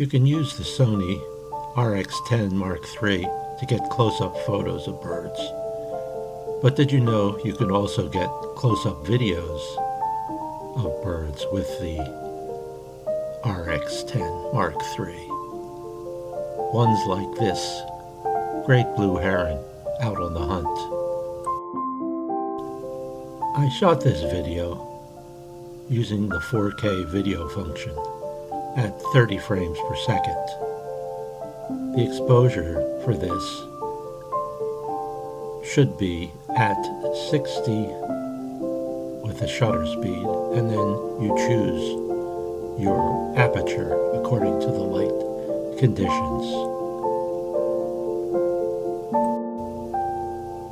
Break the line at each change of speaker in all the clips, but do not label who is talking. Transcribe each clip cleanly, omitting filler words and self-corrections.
You can use the Sony RX10 Mark III to get close-up photos of birds. But did you know you can also get close-up videos of birds with the RX10 Mark III? Ones like this great blue heron out on the hunt. I shot this video using the 4K video function at 30 frames per second. The exposure for this should be at 60 with the shutter speed, and then you choose your aperture according to the light conditions.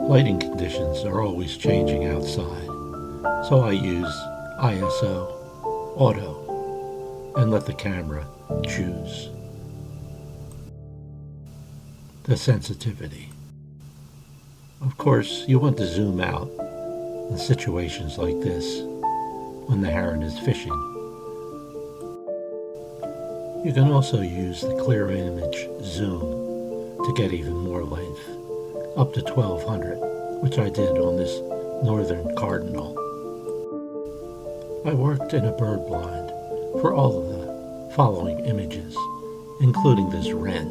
Lighting conditions are always changing outside, so I use ISO auto and let the camera choose the sensitivity. Of course, you want to zoom out in situations like this when the heron is fishing. You can also use the clear image zoom to get even more length, up to 1200, which I did on this northern cardinal. I worked in a bird blind for all of the following images, including this wren.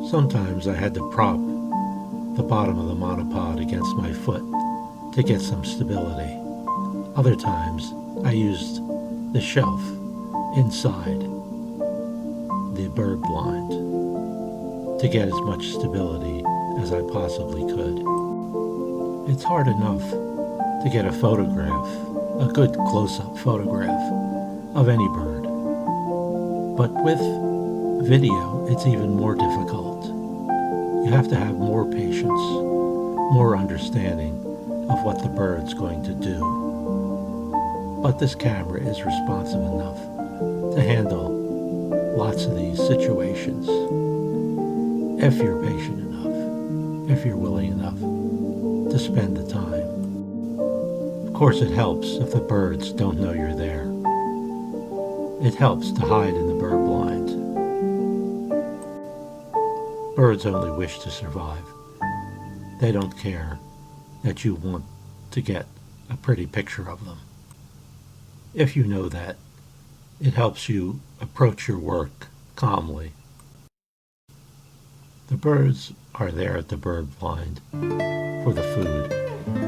Sometimes I had to prop the bottom of the monopod against my foot to get some stability. Other times I used the shelf inside the bird blind to get as much stability as I possibly could. It's hard enough to get a photograph, a good close-up photograph of any bird. But with video, it's even more difficult. You have to have more patience, more understanding of what the bird's going to do. But this camera is responsive enough to handle lots of these situations if you're patient enough, if you're willing enough to spend the time. Of course, it helps if the birds don't know you're there. It helps to hide in the bird blind. Birds only wish to survive. They don't care that you want to get a pretty picture of them. If you know that, it helps you approach your work calmly. The birds are there at the bird blind for the food.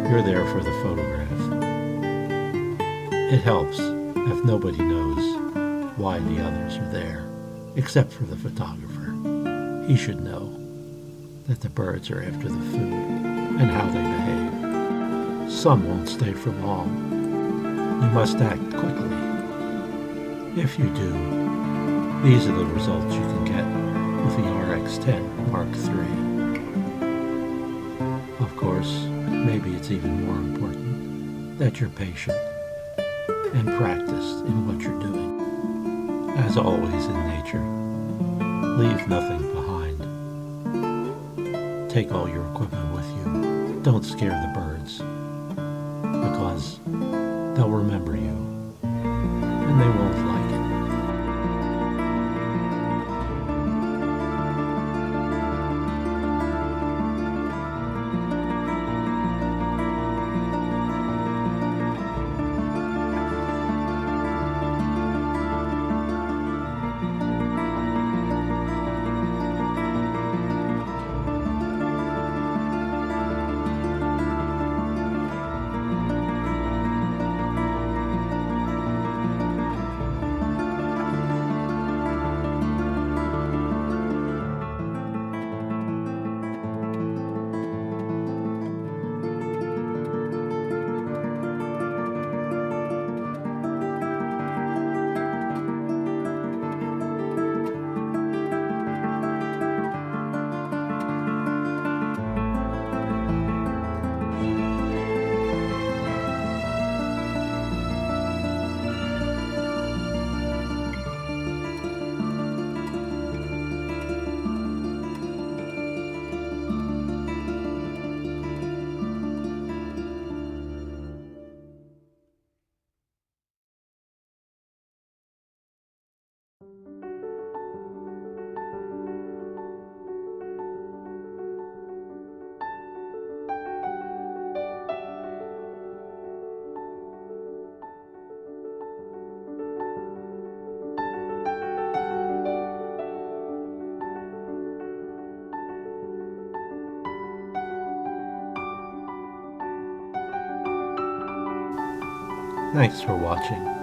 You're there for the photograph. It helps if nobody knows why the others are there, except for the photographer. He should know that the birds are after the food and how they behave. Some won't stay for long. You must act quickly. If you do, these are the results you can get with the RX10 Mark III. Of course, maybe it's even more important that you're patient and practiced in what you're doing. As always in nature, leave nothing behind. Take all your equipment with you. Don't scare the birds, because they'll remember you and they won't like it. Thanks for watching.